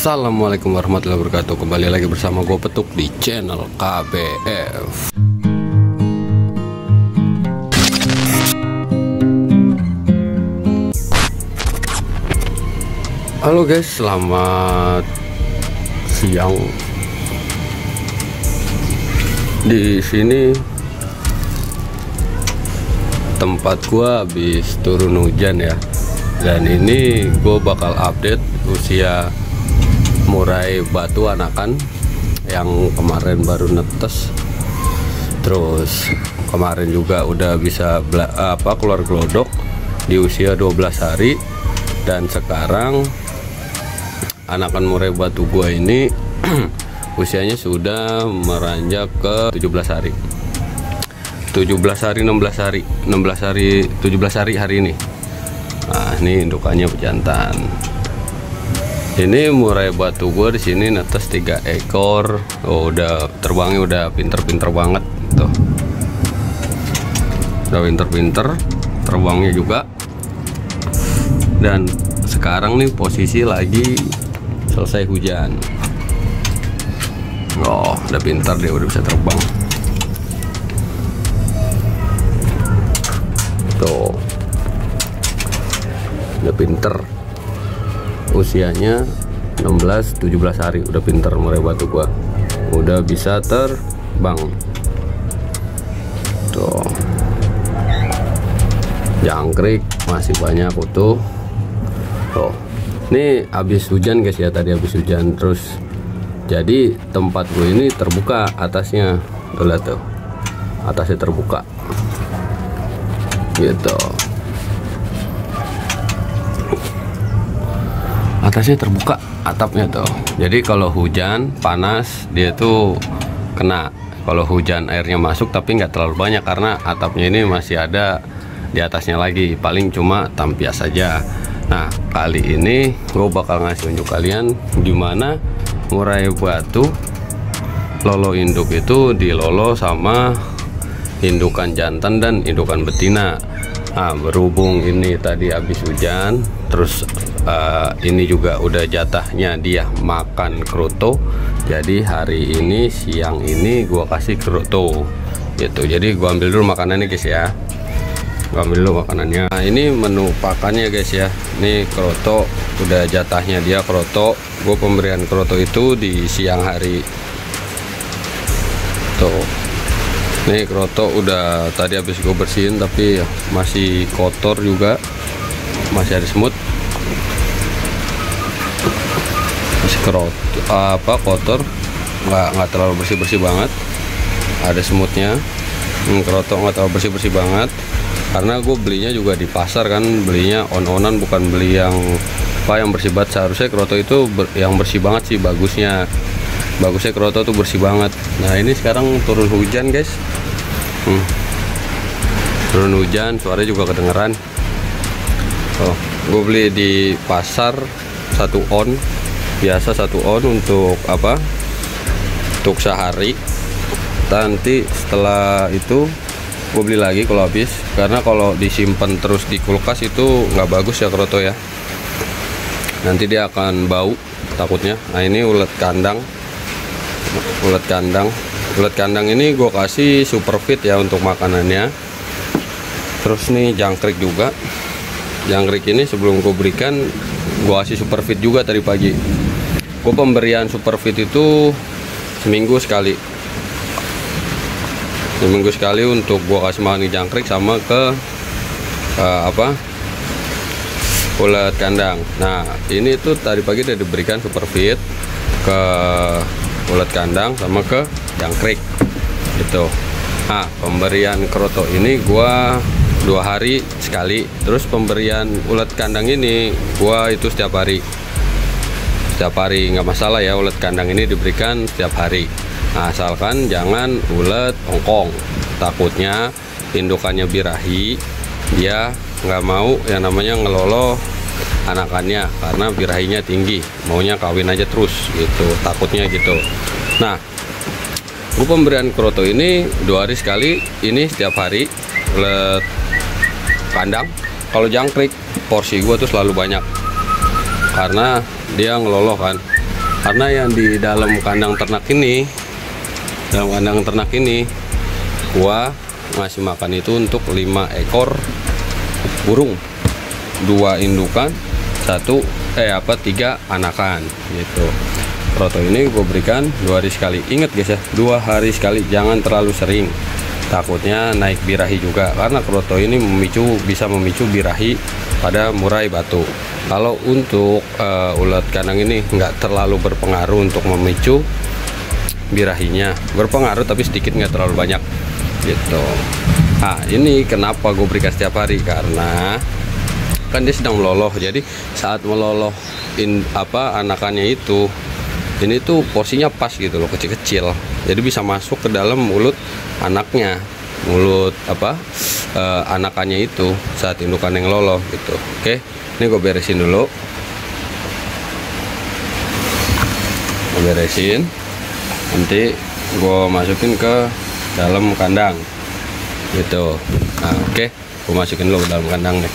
Assalamualaikum warahmatullahi wabarakatuh. Kembali lagi bersama gue Petuk di channel KBF. Halo guys, selamat siang. Di sini tempat gua habis turun hujan ya. Dan ini gue bakal update usia murai batu anakan yang kemarin baru netes. Terus kemarin juga udah bisa keluar glodok di usia 12 hari. Dan sekarang anakan murai batu gua ini usianya sudah meranjak ke 17 hari. 17 hari, 16 hari, 16 hari, 17 hari hari ini. Nah, ini indukannya pejantan. Ini murai batu gua di sini netes 3 ekor. Oh, udah terbangnya udah pinter-pinter banget tuh. Udah pinter-pinter terbangnya juga. Dan sekarang nih posisi lagi selesai hujan. Oh, udah pintar dia, udah bisa terbang. Tuh. Udah pinter. Usianya 16-17 hari, udah pinter murai batu gua. Udah bisa terbang. Tuh. Jangkrik masih banyak utuh. Tuh. Ini habis hujan guys ya, tadi habis hujan terus. Jadi tempat gue ini terbuka atasnya. Tuh lihat tuh. Atasnya terbuka. Gitu. Atasnya terbuka, atapnya tuh. Jadi kalau hujan panas dia tuh kena. Kalau hujan airnya masuk tapi nggak terlalu banyak karena atapnya ini masih ada di atasnya lagi. Paling cuma tampias saja. Nah, kali ini gue bakal ngasih unjuk kalian gimana murai batu lolo induk itu dilolo sama indukan jantan dan indukan betina. Nah, berhubung ini tadi habis hujan, terus ini juga udah jatahnya dia makan kroto. Jadi hari ini siang ini gua kasih kroto gitu. Jadi gua ambil dulu makanannya guys ya. Gua ambil dulu makanannya. Nah, ini menu pakannya guys ya. Ini kroto, udah jatahnya dia kroto. Gue pemberian kroto itu di siang hari. Tuh. Nih kroto udah tadi habis gue bersihin tapi masih kotor juga, masih ada semut. Masih kotor, nggak terlalu bersih banget. Ada semutnya. Kroto nggak terlalu bersih banget karena gue belinya juga di pasar kan, belinya on-onan bukan beli yang bersih banget. Seharusnya kroto itu yang bersih banget sih bagusnya kroto tuh bersih banget. Nah, ini sekarang turun hujan guys. Turun hujan, suaranya juga kedengeran. Oh, gue beli di pasar 1 on biasa, 1 on untuk apa, untuk sehari. Nanti setelah itu gue beli lagi kalau habis, karena kalau disimpan terus di kulkas itu nggak bagus ya kroto ya, nanti dia akan bau takutnya. Nah, ini ulet kandang ini gue kasih super fit ya untuk makanannya. Terus nih jangkrik juga, jangkrik ini sebelum gue berikan gue kasih super fit juga tadi pagi. Gue pemberian super fit itu seminggu sekali untuk gue kasih makan jangkrik sama ke ulet kandang. Nah, ini tuh tadi pagi udah diberikan super fit ke ulet kandang sama ke jangkrik gitu. Nah, pemberian kroto ini gua 2 hari sekali. Terus pemberian ulet kandang ini gua itu setiap hari nggak masalah ya. Ulet kandang ini diberikan setiap hari. Nah, asalkan jangan ulet hongkong, takutnya indukannya birahi, dia nggak mau yang namanya ngelolo anakannya karena birahinya tinggi, maunya kawin aja terus gitu, takutnya gitu. Nah, gue pemberian kroto ini 2 hari sekali, ini setiap hari ulet kandang. Kalau jangkrik porsi gue tuh selalu banyak karena dia ngeloloh kan. Karena yang di dalam kandang ternak ini, gua ngasih makan itu untuk 5 ekor burung, 2 indukan, 3 anakan gitu. Kroto ini gue berikan 2 hari sekali. Ingat guys ya, 2 hari sekali, jangan terlalu sering, takutnya naik birahi juga, karena kroto ini bisa memicu birahi pada murai batu. Kalau untuk ulat kandang ini nggak terlalu berpengaruh untuk memicu birahinya, berpengaruh tapi sedikit, nggak terlalu banyak gitu. Nah ini kenapa gue berikan setiap hari, karena kan dia sedang meloloh. Jadi saat meloloh anakannya itu, ini tuh porsinya pas gitu loh, kecil-kecil, jadi bisa masuk ke dalam mulut anaknya, anakannya itu saat indukan yang loloh gitu. Oke, ini gue beresin dulu, nanti gue masukin ke dalam kandang gitu. Nah oke, gue masukin dulu ke dalam kandang nih.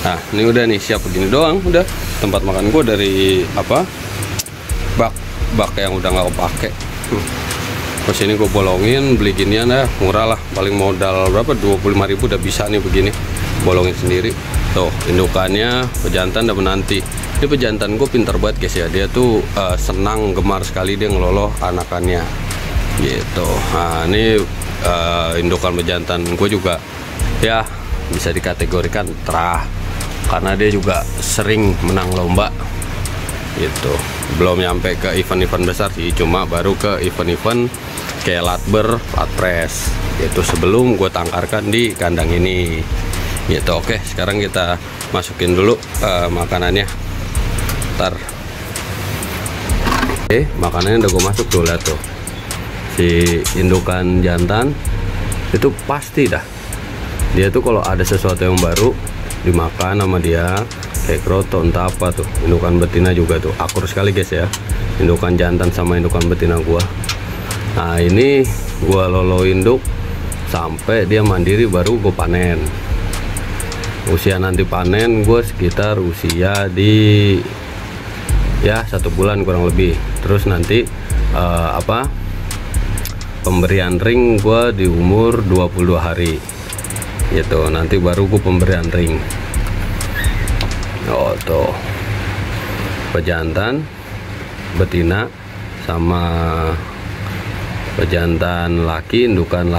Nah ini udah nih, siap begini doang, udah tempat makan gue dari bak yang udah nggak kepake. Terus ini gue bolongin, beli ginian ya, murah lah, paling modal berapa, 25.000 udah bisa nih begini, bolongin sendiri. Tuh indukannya pejantan dan menanti. Ini pejantan gue pinter banget guys ya, dia tuh senang, gemar sekali dia ngeloloh anakannya gitu. Nah ini indukan pejantan gue juga ya bisa dikategorikan terah, karena dia juga sering menang lomba gitu. Belum nyampe ke event-event besar sih, cuma baru ke event-event kayak latber, latpres gitu, sebelum gue tangkarkan di kandang ini gitu. Oke, sekarang kita masukin dulu makanannya. Ntar makanannya udah gue masuk tuh, lihat tuh, si indukan jantan itu pasti dah, dia tuh kalau ada sesuatu yang baru dimakan sama dia, kayak kroto entah apa tuh. Indukan betina juga tuh akur sekali guys ya, indukan jantan sama indukan betina gua. Nah ini gua lolo induk sampai dia mandiri baru gue panen. Usia nanti panen gue sekitar usia di ya 1 bulan kurang lebih. Terus nanti pemberian ring gue di umur 22 hari gitu, nanti baru gue pemberian ring. Oh tuh, pejantan betina sama pejantan laki, indukan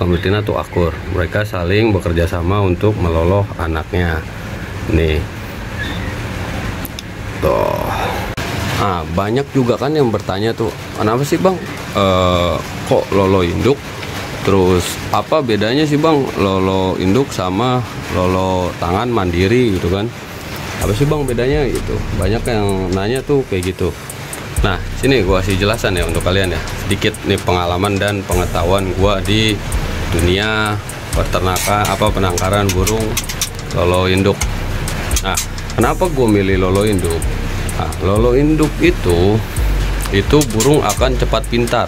betina tuh akur, mereka saling bekerja sama untuk meloloh anaknya nih tuh. Nah banyak juga kan yang bertanya tuh, kenapa sih bang kok lolo induk, terus apa bedanya sih bang lolo induk sama lolo tangan mandiri gitu kan, apa sih bang bedanya gitu. Banyak yang nanya tuh kayak gitu. Nah sini gua kasih jelasan ya untuk kalian ya, sedikit nih pengalaman dan pengetahuan gua di dunia peternakan penangkaran burung lolo induk. Nah kenapa gua milih lolo induk? Nah, lolo induk itu burung akan cepat pintar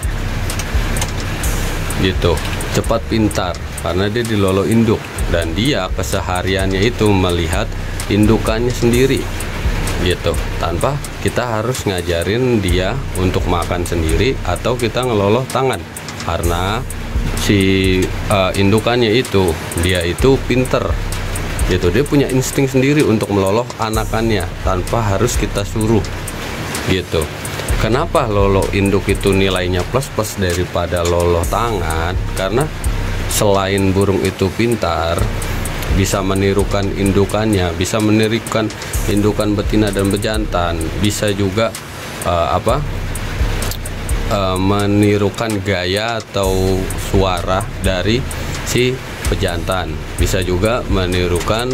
gitu, cepat pintar karena dia dilolo induk, dan dia kesehariannya itu melihat indukannya sendiri gitu, tanpa kita harus ngajarin dia untuk makan sendiri atau kita ngeloloh tangan, karena si indukannya itu dia itu pinter gitu, dia punya insting sendiri untuk meloloh anakannya tanpa harus kita suruh gitu. Kenapa lolo induk itu nilainya plus daripada lolo tangan? Karena selain burung itu pintar, bisa menirukan indukannya, bisa menirukan indukan betina dan bejantan, bisa juga menirukan gaya atau suara dari si pejantan, bisa juga menirukan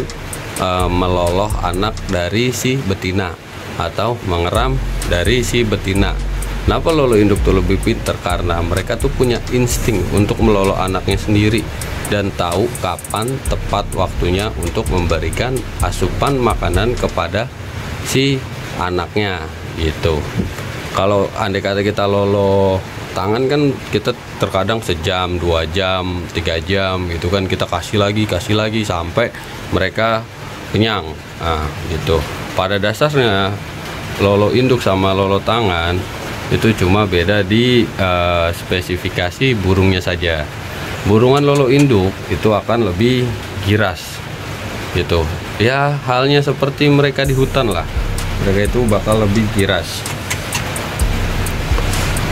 meloloh anak dari si betina atau mengeram dari si betina. Kenapa lolo induk tuh lebih pinter? Karena mereka tuh punya insting untuk meloloh anaknya sendiri dan tahu kapan tepat waktunya untuk memberikan asupan makanan kepada si anaknya gitu. Kalau andai kata kita lolo tangan kan kita terkadang sejam, 2 jam, 3 jam gitu kan, kita kasih lagi sampai mereka kenyang. Nah gitu. Pada dasarnya lolo induk sama lolo tangan Itu cuma beda di spesifikasi burungnya saja. Burungan lolo induk itu akan lebih giras gitu ya, halnya seperti mereka di hutan lah. Mereka itu bakal lebih giras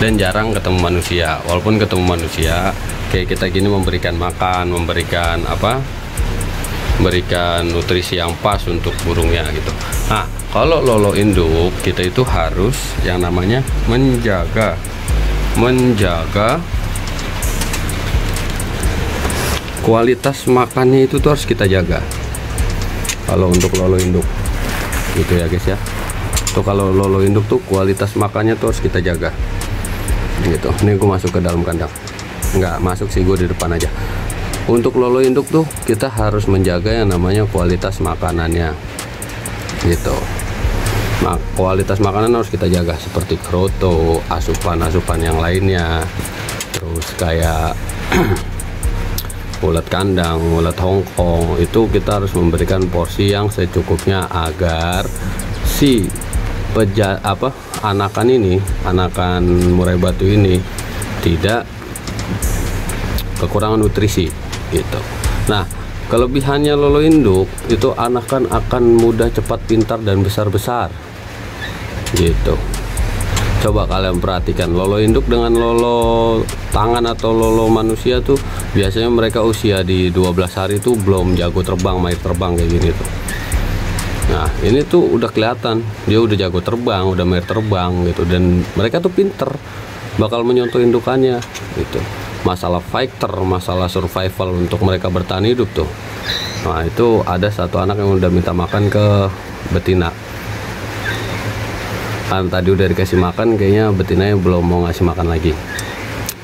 dan jarang ketemu manusia. Walaupun ketemu manusia kayak kita gini, memberikan makan, memberikan nutrisi yang pas untuk burungnya gitu. Nah, kalau lolo induk kita itu harus yang namanya menjaga kualitas makannya, itu tuh harus kita jaga. Kalau untuk lolo induk gitu ya guys ya. Tuh kalau lolo induk tuh kualitas makannya tuh harus kita jaga gitu. Ini gue masuk ke dalam kandang, nggak masuk sih, gue di depan aja. Untuk lolo induk tuh kita harus menjaga yang namanya kualitas makanannya gitu. Nah, kualitas makanan harus kita jaga seperti kroto, asupan-asupan yang lainnya. Terus kayak ulat kandang, ulat Hongkong, itu kita harus memberikan porsi yang secukupnya agar si anakan murai batu ini tidak kekurangan nutrisi gitu. Nah, kelebihannya lolo induk itu anakan akan mudah, cepat, pintar, dan besar-besar gitu. Coba kalian perhatikan lolo induk dengan lolo tangan atau lolo manusia tuh biasanya mereka usia di 12 hari tuh belum jago terbang, mahir terbang kayak gini tuh. Nah, ini tuh udah kelihatan dia udah jago terbang, udah mahir terbang gitu, dan mereka tuh pinter, bakal menyontoh indukannya gitu. Masalah fighter, masalah survival untuk mereka bertahan hidup tuh. Nah, itu ada satu anak yang udah minta makan ke betina. Kan tadi udah dikasih makan, kayaknya betinanya belum mau ngasih makan lagi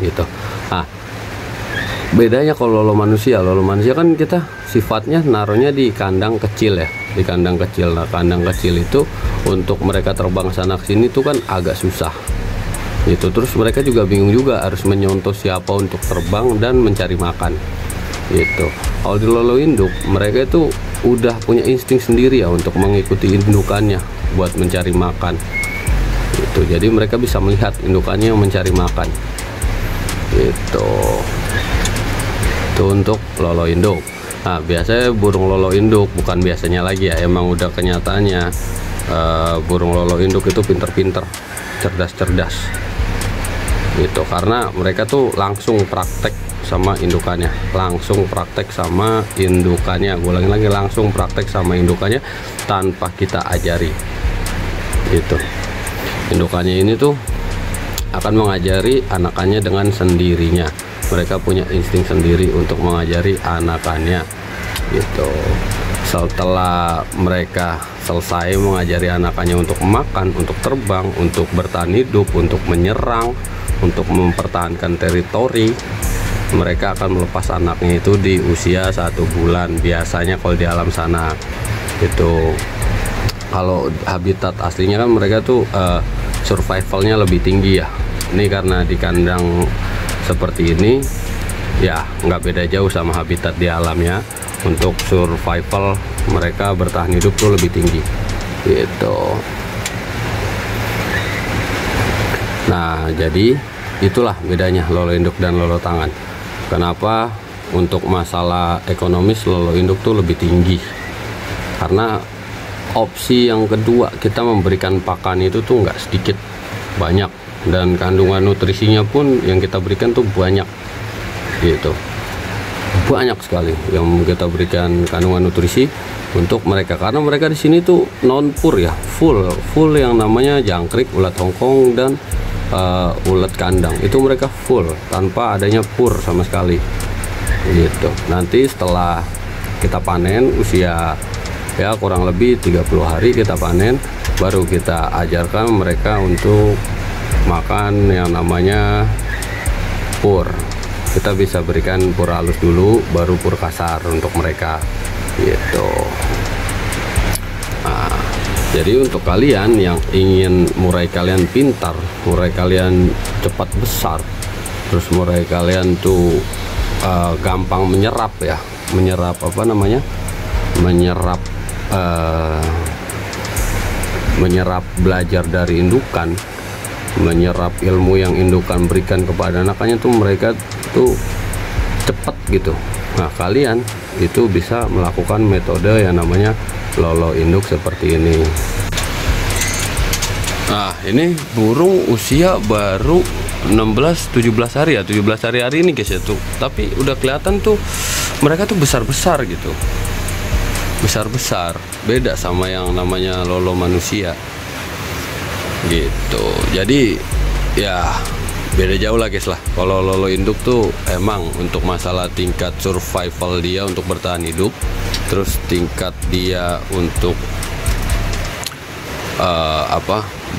gitu. Nah, bedanya kalau lolo manusia kan kita sifatnya naruhnya di kandang kecil ya, di kandang kecil. Nah, kandang kecil itu untuk mereka terbang sana sini tuh kan agak susah gitu. Terus mereka juga bingung juga harus menyontoh siapa untuk terbang dan mencari makan gitu. Kalau di lolo induk mereka itu udah punya insting sendiri ya untuk mengikuti indukannya buat mencari makan gitu. Jadi mereka bisa melihat indukannya mencari makan gitu. Itu untuk lolo induk. Nah, biasanya burung lolo induk, bukan biasanya lagi ya, emang udah kenyataannya burung lolo induk itu pinter-pinter, cerdas-cerdas gitu, karena mereka tuh langsung praktek sama indukannya, gue lagi langsung praktek sama indukannya tanpa kita ajari gitu. Indukannya ini tuh akan mengajari anakannya dengan sendirinya. Mereka punya insting sendiri untuk mengajari anakannya gitu. Setelah mereka selesai mengajari anakannya untuk makan, untuk terbang, untuk bertahan hidup, untuk menyerang, untuk mempertahankan teritori, mereka akan melepas anaknya itu di usia 1 bulan biasanya kalau di alam sana itu. Kalau habitat aslinya kan mereka tuh survivalnya lebih tinggi ya. Ini karena di kandang seperti ini ya, nggak beda jauh sama habitat di alamnya. Untuk survival mereka bertahan hidup tuh lebih tinggi gitu. Nah, jadi itulah bedanya lolo induk dan lolo tangan. Kenapa untuk masalah ekonomis lolo induk tuh lebih tinggi? Karena opsi yang kedua, kita memberikan pakan itu tuh nggak sedikit, banyak, dan kandungan nutrisinya pun yang kita berikan tuh banyak gitu. Banyak sekali yang kita berikan kandungan nutrisi untuk mereka, karena mereka di sini tuh non pur ya, full yang namanya jangkrik, ulat Hongkong, dan ulat kandang itu mereka full tanpa adanya pur sama sekali gitu. Nanti setelah kita panen usia ya kurang lebih 30 hari kita panen, baru kita ajarkan mereka untuk makan yang namanya pur. Kita bisa berikan pur halus dulu, baru pur kasar untuk mereka gitu. Nah, jadi untuk kalian yang ingin murai kalian pintar, murai kalian cepat besar, terus murai kalian tuh gampang menyerap ya, menyerap menyerap belajar dari indukan, menyerap ilmu yang indukan berikan kepada anakannya tuh mereka tuh cepat gitu. Nah, kalian itu bisa melakukan metode yang namanya lolo induk seperti ini. Nah, ini burung usia baru 16-17 hari ya, 17 hari ini guys ya tuh. Tapi udah kelihatan tuh mereka tuh besar-besar gitu. Besar-besar, beda sama yang namanya lolo manusia. Gitu. Jadi ya beda jauh lah guys lah. Kalau lolo induk tuh emang untuk masalah tingkat survival dia untuk bertahan hidup, terus tingkat dia untuk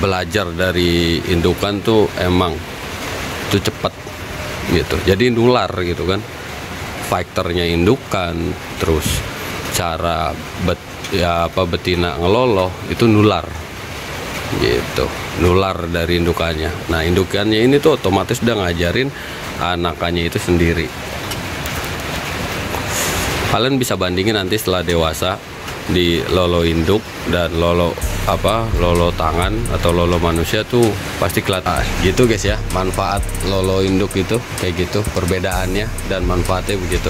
belajar dari indukan tuh emang tuh cepet gitu. Jadi nular gitu kan, fighternya indukan, terus cara betina ngeloloh itu nular gitu, nular dari indukannya. Nah, indukannya ini tuh otomatis udah ngajarin anakannya itu sendiri. Kalian bisa bandingin nanti setelah dewasa di lolo induk dan lolo tangan atau lolo manusia tuh pasti kelihatan gitu guys ya. Manfaat lolo induk itu kayak gitu, perbedaannya dan manfaatnya begitu.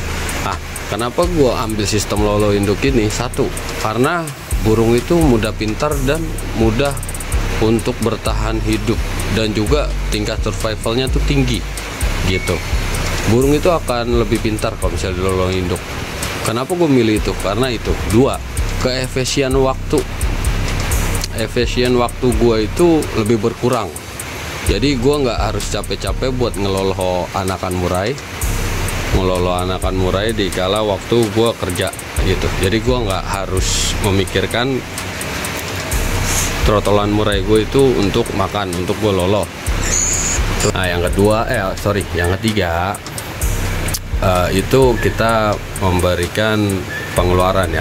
Kenapa gua ambil sistem lolo induk ini? Satu, karena burung itu mudah pintar dan mudah untuk bertahan hidup, dan juga tingkat survivalnya tuh tinggi gitu. Burung itu akan lebih pintar kalau misalnya di lolo induk. Kenapa gue milih itu? Karena itu. Dua, keefisien waktu. Efisien waktu gue itu lebih berkurang. Jadi gue nggak harus capek-capek buat ngeloloh anakan murai di kala waktu gue kerja gitu. Jadi gue nggak harus memikirkan trotolan murai gue itu untuk makan, untuk gue loloh. Nah, yang ketiga itu kita memberikan pengeluaran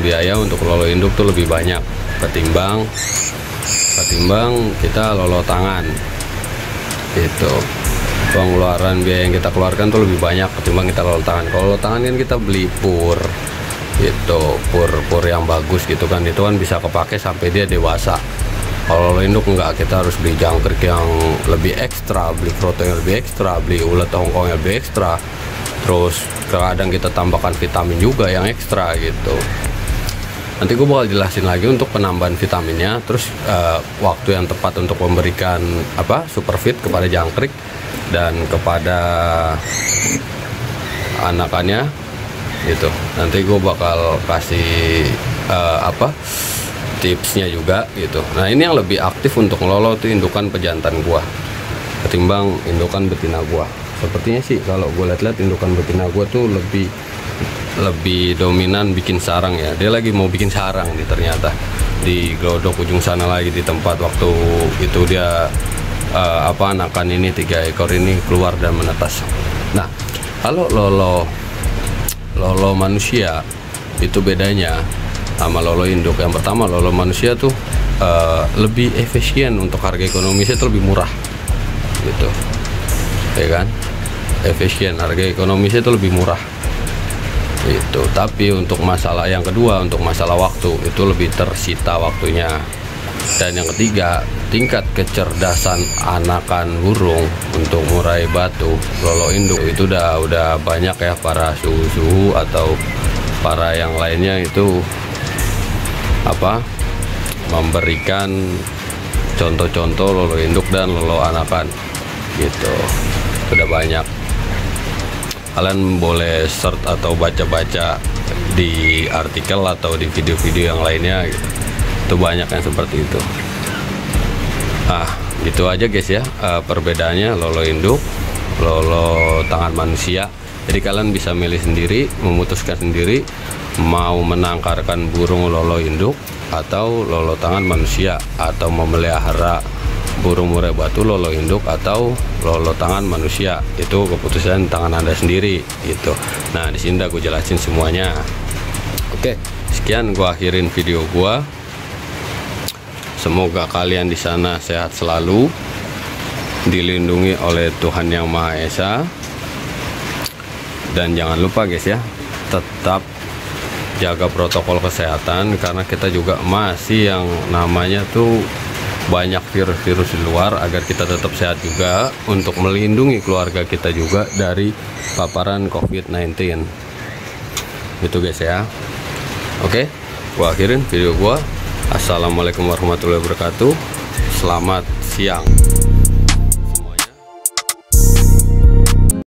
biaya untuk lolo induk tuh lebih banyak ketimbang kita lolo tangan gitu. Pengeluaran biaya yang kita keluarkan tuh lebih banyak ketimbang kita lolo tangan. Kalau lolo tangan kan kita beli pur gitu, pur yang bagus gitu kan, itu kan bisa kepake sampai dia dewasa. Kalau lolo induk enggak, kita harus beli jangkrik yang lebih ekstra, beli kroto yang lebih ekstra, beli ulet Hongkong yang lebih ekstra, terus kadang kita tambahkan vitamin juga yang ekstra gitu. Nanti gue bakal jelasin lagi untuk penambahan vitaminnya, terus waktu yang tepat untuk memberikan superfeed kepada jangkrik dan kepada anakannya gitu. Nanti gue bakal kasih tipsnya juga gitu. Nah, ini yang lebih aktif untuk ngelolo tuh indukan pejantan gua ketimbang indukan betina gua. Sepertinya sih kalau gue lihat-lihat indukan betina gua tuh lebih dominan bikin sarang ya. Dia lagi mau bikin sarang nih ternyata di glodok ujung sana lagi, di tempat waktu itu dia anakan ini 3 ekor ini keluar dan menetas. Nah, kalau lolo manusia itu bedanya sama lolo induk. Yang pertama, lolo manusia tuh lebih efisien, untuk harga ekonomisnya itu lebih murah gitu ya kan, efisien, harga ekonomisnya itu lebih murah itu. Tapi untuk masalah yang kedua, untuk masalah waktu itu lebih tersita waktunya. Dan yang ketiga, tingkat kecerdasan anakan burung untuk murai batu lolo induk itu udah banyak ya, para suhu-suhu atau para yang lainnya itu memberikan contoh-contoh lolo induk dan lolo anakan gitu. Sudah banyak, kalian boleh search atau baca-baca di artikel atau di video-video yang lainnya gitu. Itu banyak yang seperti itu. Gitu aja guys ya, perbedaannya lolo induk, lolo tangan manusia. Jadi kalian bisa milih sendiri, memutuskan sendiri mau menangkarkan burung lolo induk atau lolo tangan manusia, atau memelihara burung murai batu lolo induk atau lolo tangan manusia. Itu keputusan tangan Anda sendiri gitu. Nah, di sini aku jelasin semuanya. Oke, sekian gua akhirin video gua. Semoga kalian di sana sehat selalu, dilindungi oleh Tuhan Yang Maha Esa. Dan jangan lupa guys ya, tetap jaga protokol kesehatan, karena kita juga masih yang namanya tuh banyak virus-virus di luar, agar kita tetap sehat juga, untuk melindungi keluarga kita juga dari paparan COVID-19. Gitu guys ya. Oke, gua akhirin video gua. Assalamualaikum warahmatullahi wabarakatuh. Selamat siang.